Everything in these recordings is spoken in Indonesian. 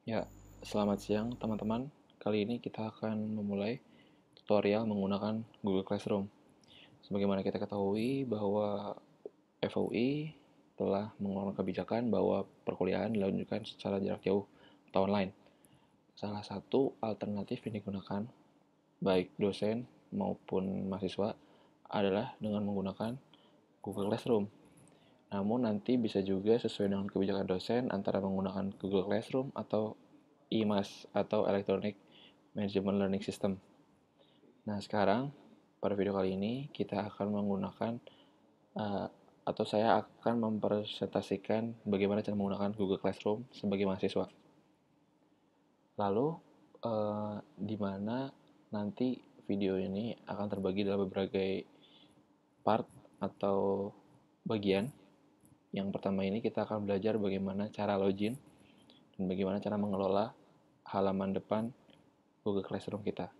Ya, selamat siang teman-teman. Kali ini kita akan memulai tutorial menggunakan Google Classroom. Sebagaimana kita ketahui bahwa FOI telah mengeluarkan kebijakan bahwa perkuliahan dilanjutkan secara jarak jauh atau online. Salah satu alternatif yang digunakan baik dosen maupun mahasiswa adalah dengan menggunakan Google Classroom. Namun nanti bisa juga sesuai dengan kebijakan dosen antara menggunakan Google Classroom atau IMAS atau Electronic Management Learning System. Nah, sekarang pada video kali ini kita akan menggunakan uh, atau saya akan mempresentasikan bagaimana cara menggunakan Google Classroom sebagai mahasiswa. Lalu di mana nanti video ini akan terbagi dalam berbagai part atau bagian. Yang pertama ini kita akan belajar bagaimana cara login dan bagaimana cara mengelola halaman depan Google Classroom kita.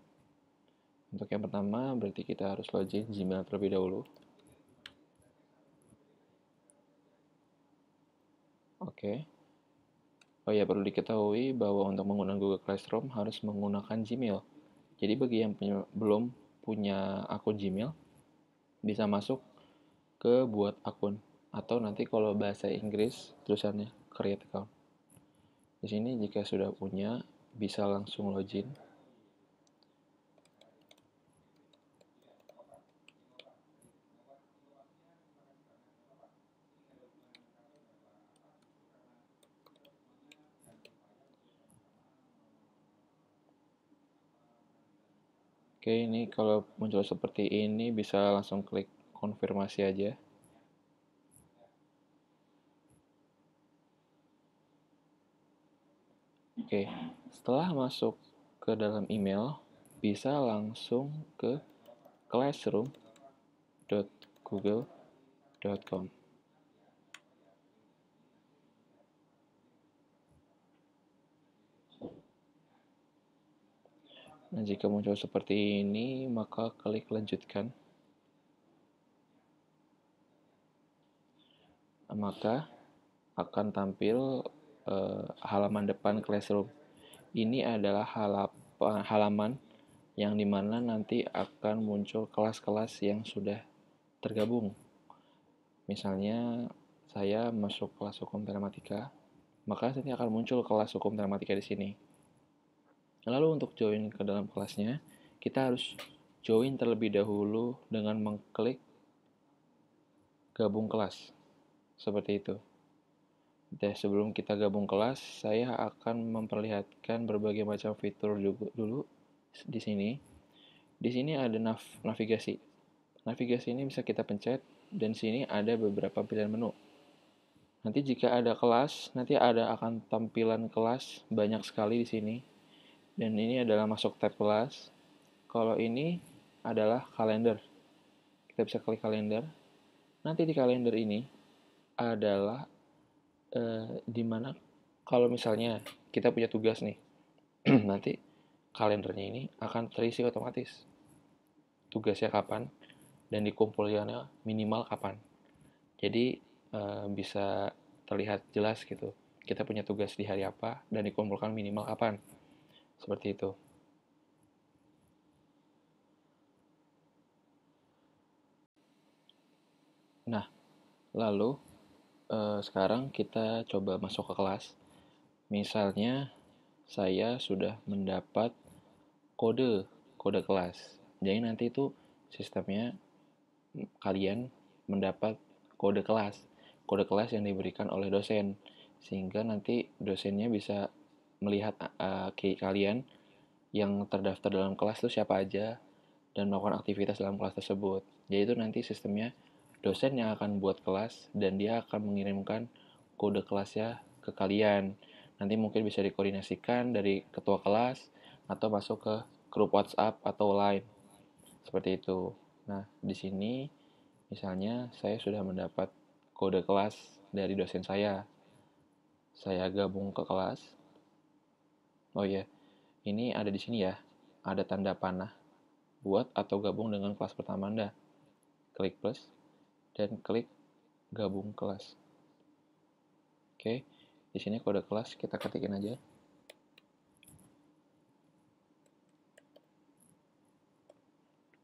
Untuk yang pertama, berarti kita harus login Gmail terlebih dahulu. Oke. Oh ya, perlu diketahui bahwa untuk menggunakan Google Classroom harus menggunakan Gmail. Jadi bagi yang belum punya akun Gmail, bisa masuk ke buat akun. Atau nanti kalau bahasa Inggris, tulisannya create account. Di sini jika sudah punya, bisa langsung login. Oke, ini kalau muncul seperti ini bisa langsung klik konfirmasi aja. Oke, setelah masuk ke dalam email, bisa langsung ke classroom.google.com. Nah, jika muncul seperti ini, maka klik lanjutkan. Maka akan tampil halaman depan Classroom. Ini adalah halaman yang dimana nanti akan muncul kelas-kelas yang sudah tergabung. Misalnya saya masuk kelas hukum matematika, maka nanti akan muncul kelas hukum matematika di sini. Lalu untuk join ke dalam kelasnya, kita harus join terlebih dahulu dengan mengklik gabung kelas. Seperti itu. Dan sebelum kita gabung kelas, saya akan memperlihatkan berbagai macam fitur dulu di sini. Di sini ada navigasi. Navigasi ini bisa kita pencet dan di sini ada beberapa pilihan menu. Nanti jika ada kelas, nanti akan tampilan kelas banyak sekali di sini. Dan ini adalah masuk tab kelas. Kalau ini adalah kalender. Kita bisa klik kalender. Nanti di kalender ini adalah di mana kalau misalnya kita punya tugas nih, nanti kalendernya ini akan terisi otomatis. Tugasnya kapan dan dikumpulkannya minimal kapan. Jadi bisa terlihat jelas gitu. Kita punya tugas di hari apa dan dikumpulkan minimal kapan. Seperti itu. Nah, lalu sekarang kita coba masuk ke kelas. Misalnya saya sudah mendapat kode kelas. Jadi nanti itu sistemnya kalian mendapat kode kelas yang diberikan oleh dosen, sehingga nanti dosennya bisa melihat kalian yang terdaftar dalam kelas itu siapa aja dan melakukan aktivitas dalam kelas tersebut. Jadi itu nanti sistemnya dosen yang akan buat kelas dan dia akan mengirimkan kode kelasnya ke kalian. Nanti mungkin bisa dikoordinasikan dari ketua kelas atau masuk ke grup WhatsApp atau Line. Seperti itu. Nah, di sini misalnya saya sudah mendapat kode kelas dari dosen saya. Saya gabung ke kelas. Oh iya, ini ada di sini ya. Ada tanda panah buat atau gabung dengan kelas pertama Anda. Klik plus dan klik gabung kelas. Oke, di sini kode kelas kita ketikin aja.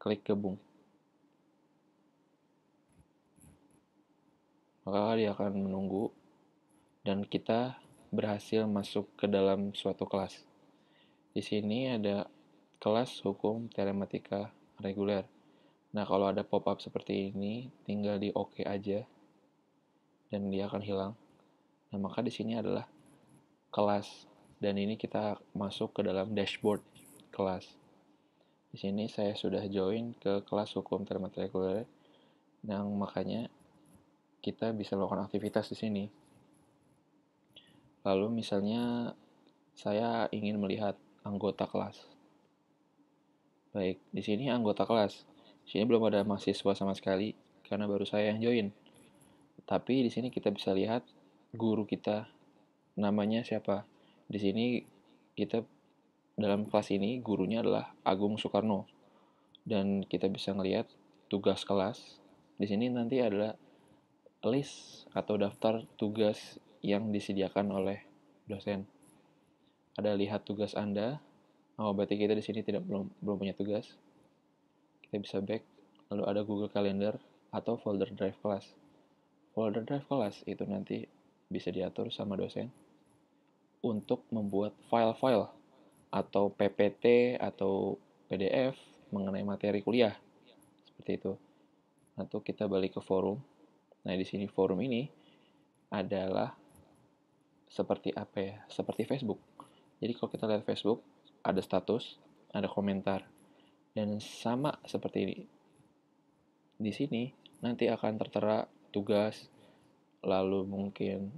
klik gabung. Maka dia akan menunggu dan kita berhasil masuk ke dalam suatu kelas. Di sini ada kelas hukum telematika reguler. Nah, kalau ada pop-up seperti ini, tinggal di oke aja dan dia akan hilang. Nah, maka di sini adalah kelas dan ini kita masuk ke dalam dashboard kelas. Di sini saya sudah join ke kelas hukum telematika reguler, yang makanya kita bisa melakukan aktivitas di sini. Lalu misalnya saya ingin melihat anggota kelas. Baik, di sini anggota kelas. Di sini belum ada mahasiswa sama sekali karena baru saya yang join. Tapi di sini kita bisa lihat guru kita namanya siapa. Di sini kita dalam kelas ini gurunya adalah Agung Soekarno dan kita bisa ngelihat tugas kelas. Di sini nanti adalah list atau daftar tugas yang disediakan oleh dosen. Ada lihat tugas Anda. Oh, berarti kita di sini belum punya tugas. Kita bisa back. Lalu ada Google Calendar atau folder drive kelas. Folder drive kelas itu nanti bisa diatur sama dosen untuk membuat file-file atau PPT atau PDF mengenai materi kuliah. Seperti itu. Lalu kita balik ke forum. Nah, di sini forum ini adalah seperti apa ya? Seperti Facebook. Jadi kalau kita lihat Facebook, ada status, ada komentar. Dan sama seperti ini. Di sini nanti akan tertera tugas, lalu mungkin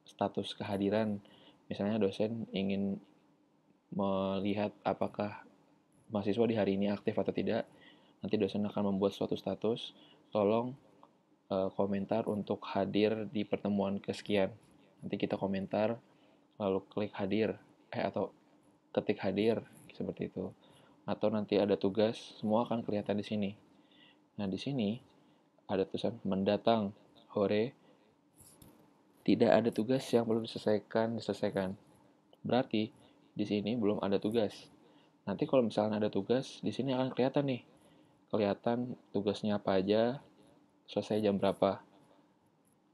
status kehadiran. Misalnya dosen ingin melihat apakah mahasiswa di hari ini aktif atau tidak. Nanti dosen akan membuat suatu status, tolong komentar untuk hadir di pertemuan kesekian. Nanti kita komentar, lalu klik hadir, atau ketik hadir, seperti itu. Atau nanti ada tugas, semua akan kelihatan di sini. Nah, di sini ada tulisan mendatang, hore, tidak ada tugas yang perlu diselesaikan. Berarti di sini belum ada tugas. Nanti kalau misalnya ada tugas, di sini akan kelihatan nih. Kelihatan tugasnya apa aja, selesai jam berapa.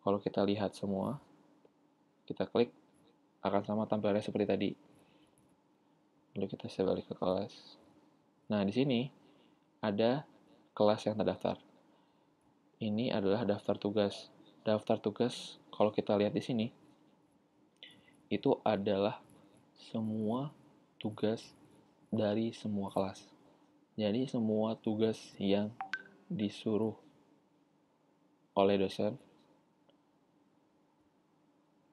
Kalau kita lihat semua, kita klik, akan sama tampilannya seperti tadi. Lalu kita bisa balik ke kelas. Nah, di sini ada kelas yang terdaftar. Ini adalah daftar tugas. Daftar tugas, kalau kita lihat di sini, itu adalah semua tugas dari semua kelas. Jadi semua tugas yang disuruh oleh dosen,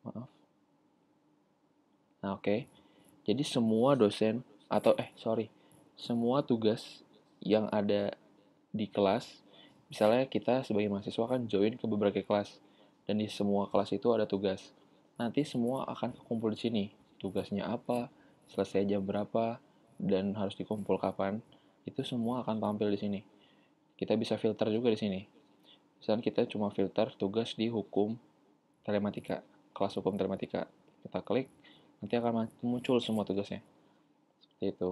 maaf. Nah, oke. Jadi semua dosen atau semua tugas yang ada di kelas, misalnya kita sebagai mahasiswa kan join ke beberapa kelas dan di semua kelas itu ada tugas. Nanti semua akan kumpul di sini. Tugasnya apa, selesai jam berapa, dan harus dikumpul kapan. Itu semua akan tampil di sini. Kita bisa filter juga di sini. Misalnya kita cuma filter tugas di hukum telematika, kelas hukum telematika. Kita klik, nanti akan muncul semua tugasnya. Seperti itu.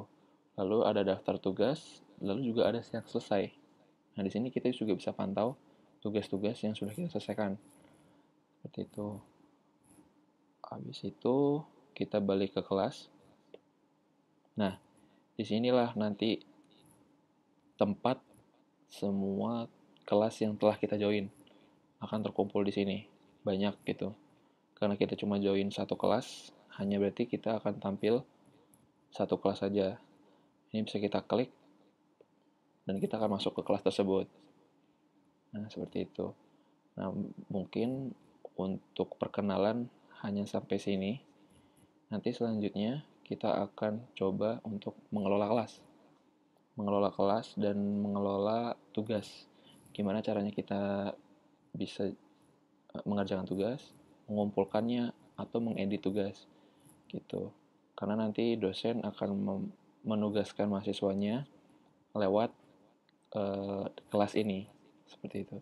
Lalu ada daftar tugas, lalu juga ada yang selesai. Nah, di sini kita juga bisa pantau tugas-tugas yang sudah kita selesaikan. Seperti itu. Habis itu kita balik ke kelas. Nah, disinilah nanti tempat semua kelas yang telah kita join akan terkumpul di sini. Banyak gitu. Karena kita cuma join satu kelas, hanya berarti kita akan tampil satu kelas saja. Ini bisa kita klik dan kita akan masuk ke kelas tersebut. Nah, seperti itu. Nah, mungkin untuk perkenalan hanya sampai sini. Nanti selanjutnya kita akan coba untuk mengelola kelas. Mengelola kelas dan mengelola tugas. Gimana caranya kita bisa mengerjakan tugas, mengumpulkannya, atau mengedit tugas. Gitu. Karena nanti dosen akan menugaskan mahasiswanya lewat kelas ini. Seperti itu.